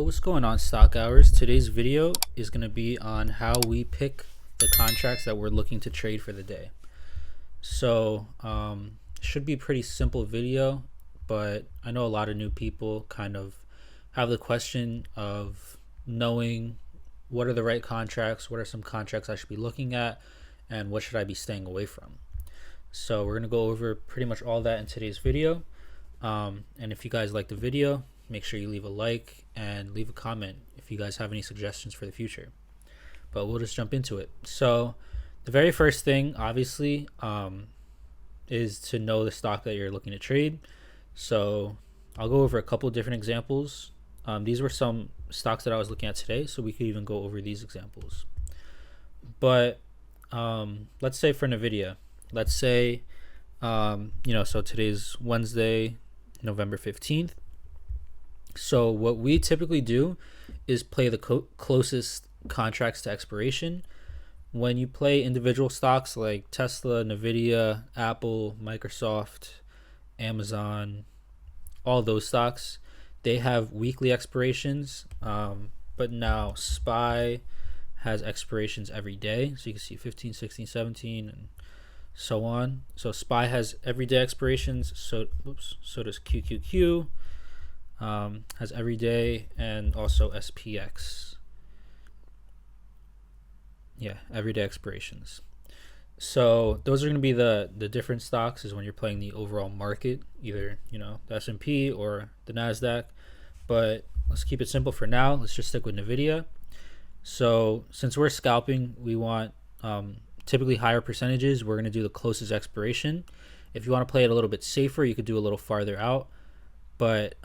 What's going on, stock hours? Today's video is going to be on how we pick the contracts that we're looking to trade for the day. So should be a pretty simple video, but I know a lot of new people kind of have the question of knowing what are the right contracts, what are some contracts I should be looking at, and what should I be staying away from. So we're going to go over pretty much all that in today's video. And if you guys like the video, make sure you leave a like and leave a comment if you guys have any suggestions for the future. But we'll just jump into it. So the very first thing, obviously, is to know the stock that you're looking to trade. So I'll go over a couple different examples. These were some stocks that I was looking at today, so we could even go over these examples. But let's say for Nvidia, let's say, so today's Wednesday, November 15th. So what we typically do is play the closest contracts to expiration. When you play individual stocks like Tesla, Nvidia, Apple, Microsoft, Amazon, all those stocks, they have weekly expirations. But now SPY has expirations every day. So you can see 15, 16, 17, and so on. So SPY has everyday expirations. So does QQQ. Has every day, and also SPX. Yeah, everyday expirations. So those are going to be the different stocks is when you're playing the overall market, either the S&P or the NASDAQ. But let's keep it simple for now. Let's just stick with Nvidia. So since we're scalping, we want typically higher percentages. We're going to do the closest expiration. If you want to play it a little bit safer, you could do a little farther out. But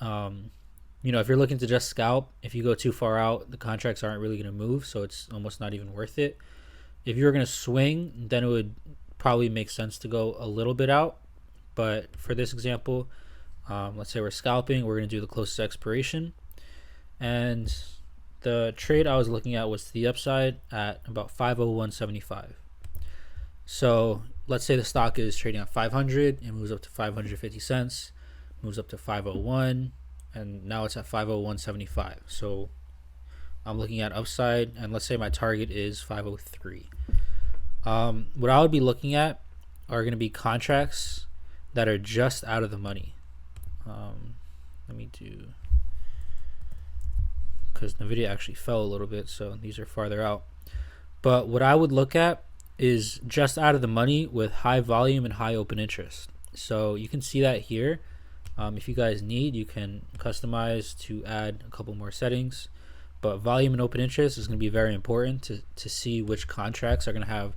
if you're looking to just scalp, if you go too far out, the contracts aren't really going to move, so it's almost not even worth it. If you're going to swing, then it would probably make sense to go a little bit out. But for this example, let's say we're scalping, we're going to do the closest expiration. And the trade I was looking at was to the upside at about 501.75. So let's say the stock is trading at 500 and moves up to 550 cents. Moves up to 501, and now it's at 501.75. So I'm looking at upside, and let's say my target is 503. What I would be looking at are going to be contracts that are just out of the money. Let me do, because Nvidia actually fell a little bit, so these are farther out. But what I would look at is just out of the money with high volume and high open interest. So you can see that here. If you guys need, you can customize to add a couple more settings, but volume and open interest is going to be very important to see which contracts are going to have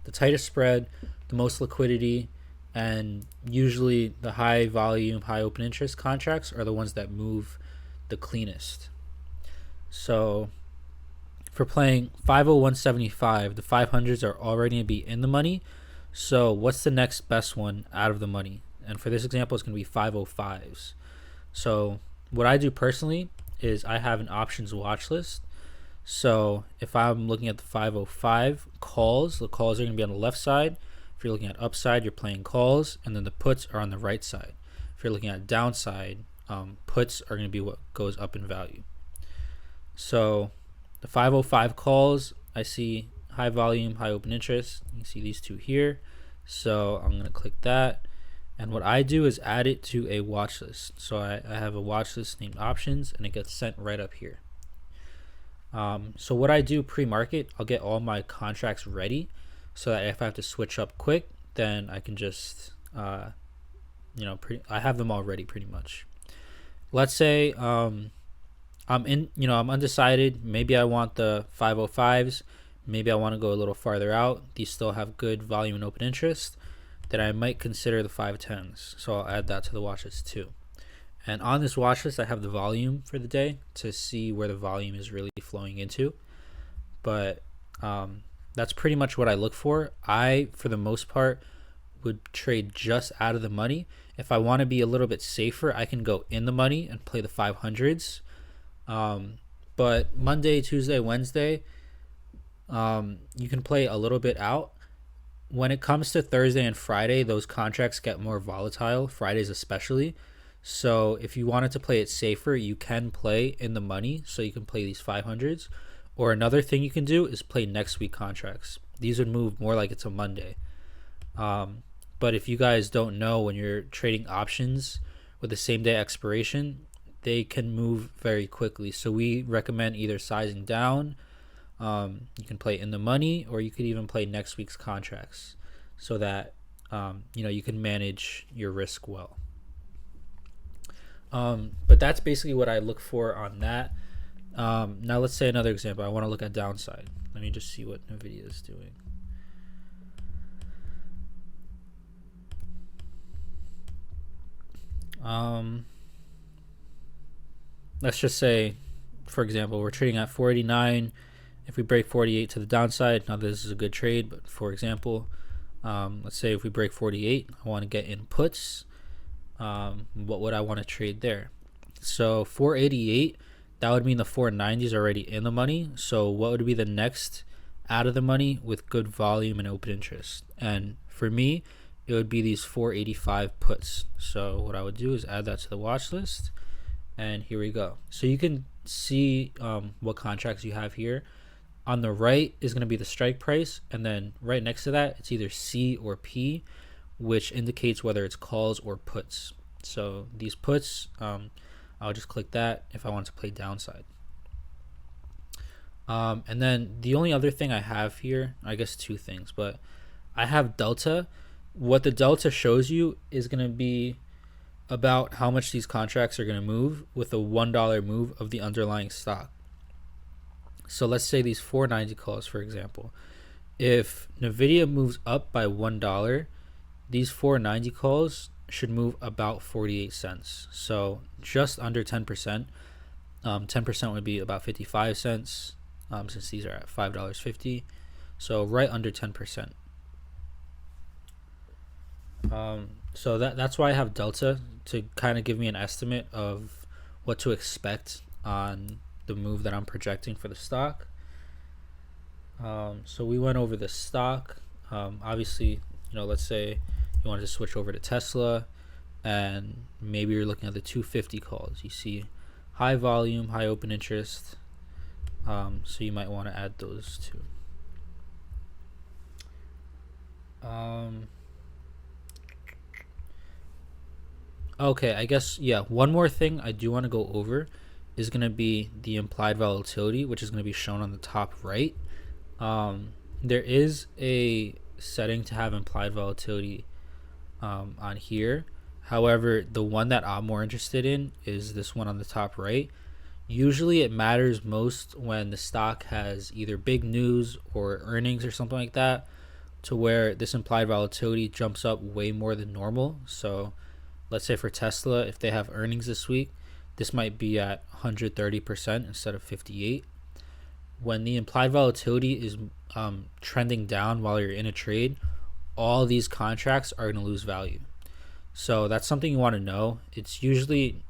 the tightest spread, the most liquidity, and usually the high volume, high open interest contracts are the ones that move the cleanest. So for playing 501.75, the 500s are already going to be in the money. So what's the next best one out of the money? And for this example, it's going to be 505s. So what I do personally is I have an options watch list. So if I'm looking at the 505 calls, the calls are going to be on the left side. If you're looking at upside, you're playing calls, and then the puts are on the right side. If you're looking at downside, puts are going to be what goes up in value. So the 505 calls, I see high volume, high open interest. You can see these two here. So I'm going to click that. And what I do is add it to a watch list. So I have a watch list named options, and it gets sent right up here. So what I do pre-market, I'll get all my contracts ready so that if I have to switch up quick, then I can just, I have them all ready pretty much. Let's say I'm undecided. Maybe I want the 505s. Maybe I want to go a little farther out. These still have good volume and open interest. Then I might consider the 510s. So I'll add that to the watch list too. And on this watch list, I have the volume for the day to see where the volume is really flowing into. But that's pretty much what I look for. I, for the most part, would trade just out of the money. If I want to be a little bit safer, I can go in the money and play the 500s. But Monday, Tuesday, Wednesday, you can play a little bit out. When it comes to Thursday and Friday, those contracts get more volatile, Fridays especially. So if you wanted to play it safer, you can play in the money, so you can play these 500s. Or another thing you can do is play next week contracts. These would move more like it's a Monday. But if you guys don't know, when you're trading options with the same day expiration, they can move very quickly. So we recommend either sizing down. You can play in the money, or you could even play next week's contracts, so that you can manage your risk well. But that's basically what I look for on that. Now let's say another example. I want to look at downside. Let me just see what Nvidia is doing. Let's just say, for example, we're trading at 489. If we break 48 to the downside, now this is a good trade, but for example, let's say if we break 48, I want to get in puts. What would I want to trade there? So 488, that would mean the 490 is already in the money. So what would be the next out of the money with good volume and open interest? And for me, it would be these 485 puts. So what I would do is add that to the watch list, and here we go. So you can see what contracts you have here. On the right is going to be the strike price, and then right next to that, it's either C or P, which indicates whether it's calls or puts. So these puts, I'll just click that if I want to play downside. And then the only other thing I have here, I guess two things, but I have delta. What the delta shows you is going to be about how much these contracts are going to move with a $1 move of the underlying stock. So let's say these 490 calls, for example. If Nvidia moves up by $1, these 490 calls should move about 48 cents. So just under 10%. 10% would be about 55 cents, since these are at $5.50. So right under 10%. So that's why I have delta, to kind of give me an estimate of what to expect on the move that I'm projecting for the stock. So we went over the stock. Obviously, let's say you wanted to switch over to Tesla, and maybe you're looking at the 250 calls. You see high volume, high open interest. So you might want to add those too. Okay, I guess, yeah, one more thing I do want to go over is going to be the implied volatility, which is going to be shown on the top right. There is a setting to have implied volatility on here. However, the one that I'm more interested in is this one on the top right. Usually it matters most when the stock has either big news or earnings or something like that, to where this implied volatility jumps up way more than normal. So let's say for Tesla, if they have earnings this week, this might be at 130% instead of 58%. When the implied volatility is trending down while you're in a trade, all these contracts are going to lose value. So that's something you want to know. It's usually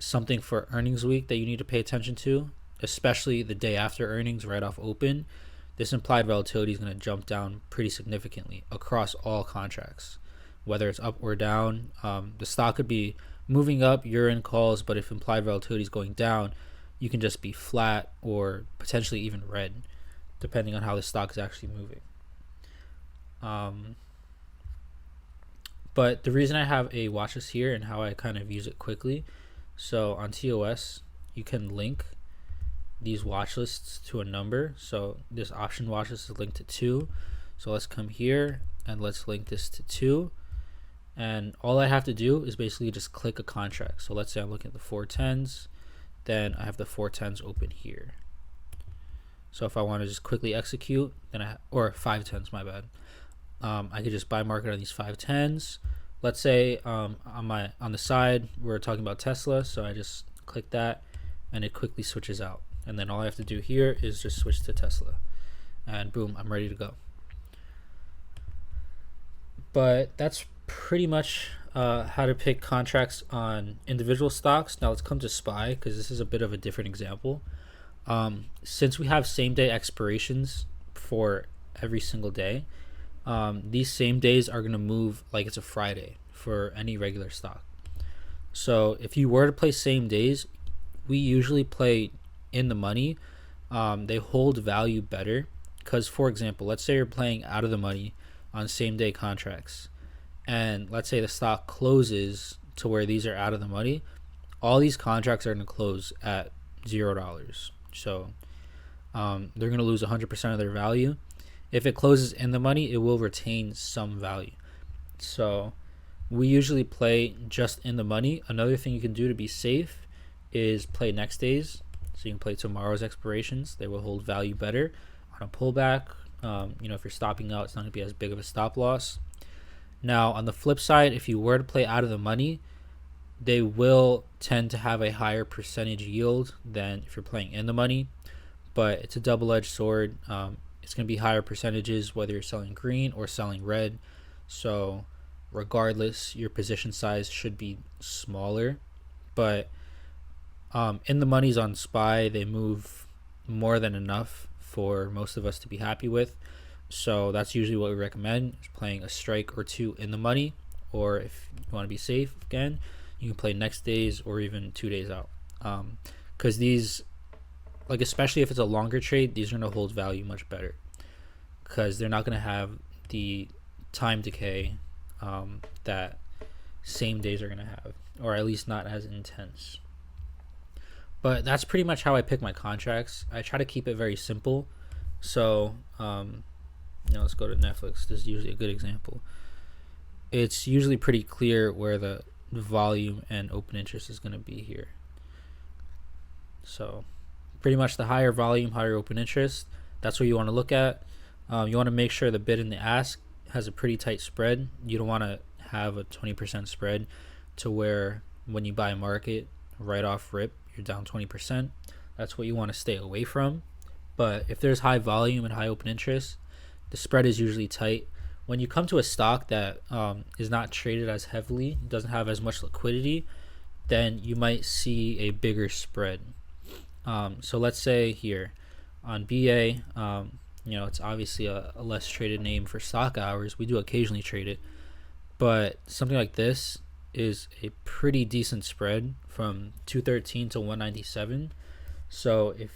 something for earnings week that you need to pay attention to, especially the day after earnings, right off open. This implied volatility is going to jump down pretty significantly across all contracts, whether it's up or down. The stock could be moving up, you're in calls, but if implied volatility is going down, you can just be flat or potentially even red, depending on how the stock is actually moving. But the reason I have a watch list here and how I kind of use it quickly, so on TOS, you can link these watch lists to a number. So this option watch list is linked to 2. So let's come here and let's link this to 2. And all I have to do is basically just click a contract. So let's say I'm looking at the 410s, then I have the 410s open here. So if I want to just quickly execute, then or 510s, my bad. I could just buy market on these 510s. Let's say on the side we're talking about Tesla, so I just click that and it quickly switches out. And then all I have to do here is just switch to Tesla, and boom, I'm ready to go. But that's pretty much how to pick contracts on individual stocks. Now let's come to SPY, because this is a bit of a different example. Since we have same day expirations for every single day, these same days are going to move like it's a Friday for any regular stock. So if you were to play same days, we usually play in the money. They hold value better because, for example, let's say you're playing out of the money on same day contracts, and let's say the stock closes to where these are out of the money. All these contracts are going to close at $0. So they're going to lose 100% of their value. If it closes in the money, it will retain some value. So we usually play just in the money. Another thing you can do to be safe is play next days. So you can play tomorrow's expirations. They will hold value better on a pullback. If you're stopping out, it's not going to be as big of a stop loss. Now, on the flip side, if you were to play out of the money, they will tend to have a higher percentage yield than if you're playing in the money. But it's a double-edged sword. It's going to be higher percentages whether you're selling green or selling red. So regardless, your position size should be smaller. But in the money's on SPY, they move more than enough for most of us to be happy with. So that's usually what we recommend, is playing a strike or two in the money. Or if you want to be safe, again, you can play next days or even 2 days out. Because these, like, especially if it's a longer trade, these are going to hold value much better because they're not going to have the time decay that same days are going to have, or at least not as intense. But that's pretty much how I pick my contracts. I try to keep it very simple. So let's go to Netflix. This is usually a good example. It's usually pretty clear where the volume and open interest is going to be here. So pretty much the higher volume, higher open interest, that's what you want to look at. You want to make sure the bid and the ask has a pretty tight spread. You don't want to have a 20% spread to where when you buy a market right off rip, you're down 20%. That's what you want to stay away from. But if there's high volume and high open interest, the spread is usually tight. When you come to a stock that is not traded as heavily, doesn't have as much liquidity, then you might see a bigger spread. So let's say here on BA, it's obviously a less traded name for stock hours. We do occasionally trade it, but something like this is a pretty decent spread from 213 to 197. So if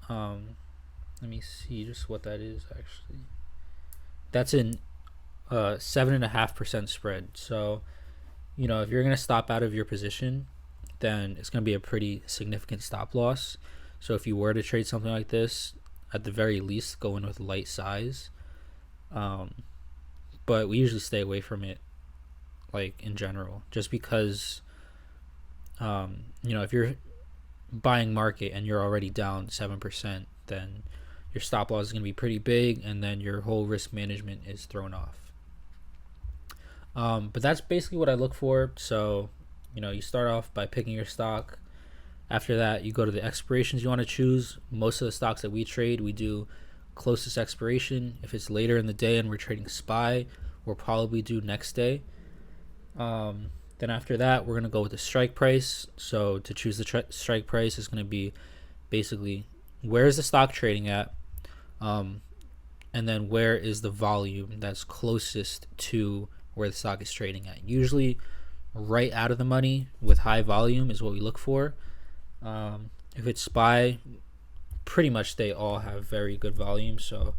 let me see just what that is actually. That's in 7.5% spread. So if you're gonna stop out of your position, then it's gonna be a pretty significant stop loss. So if you were to trade something like this, at the very least, go in with light size. But we usually stay away from it, like in general, just because if you're buying market and you're already down 7%, then your stop loss is going to be pretty big, and then your whole risk management is thrown off. But that's basically what I look for. So you start off by picking your stock. After that, you go to the expirations you want to choose. Most of the stocks that we trade, we do closest expiration. If it's later in the day and we're trading SPY, we'll probably do next day. Then after that, we're going to go with the strike price. So to choose the strike price is going to be basically where is the stock trading at, and then where is the volume that's closest to where the stock is trading at. Usually right out of the money with high volume is what we look for. If it's SPY, pretty much they all have very good volume. So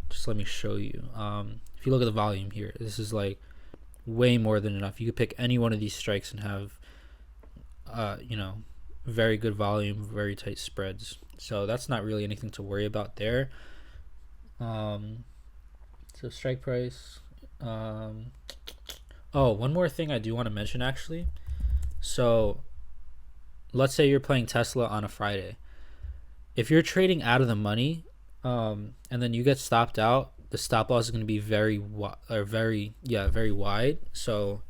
just let me show you. If you look at the volume here, this is like way more than enough. You could pick any one of these strikes and have very good volume, very tight spreads. So that's not really anything to worry about there. So strike price. One more thing I do want to mention actually. So let's say you're playing Tesla on a Friday. If you're trading out of the money, and then you get stopped out, the stop loss is going to be very wide. So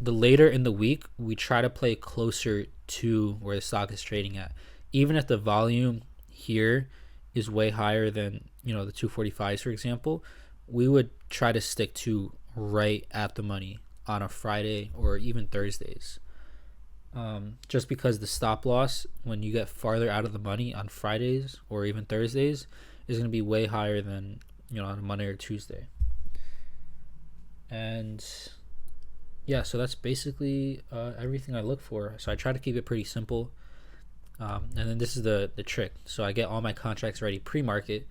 the later in the week, we try to play closer to where the stock is trading at. Even if the volume here is way higher than, the 245s, for example, we would try to stick to right at the money on a Friday or even Thursdays. Just because the stop loss, when you get farther out of the money on Fridays or even Thursdays, is going to be way higher than, on a Monday or Tuesday. And yeah, so that's basically everything I look for. So I try to keep it pretty simple. And then this is the trick. So I get all my contracts ready pre-market,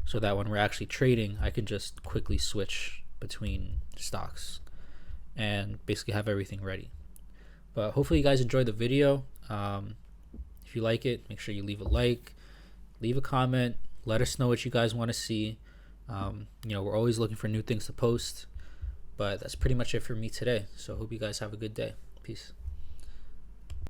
so that when we're actually trading, I can just quickly switch between stocks and basically have everything ready. But hopefully you guys enjoyed the video. If you like it, make sure you leave a like, leave a comment, let us know what you guys want to see. We're always looking for new things to post. But that's pretty much it for me today. So hope you guys have a good day. Peace.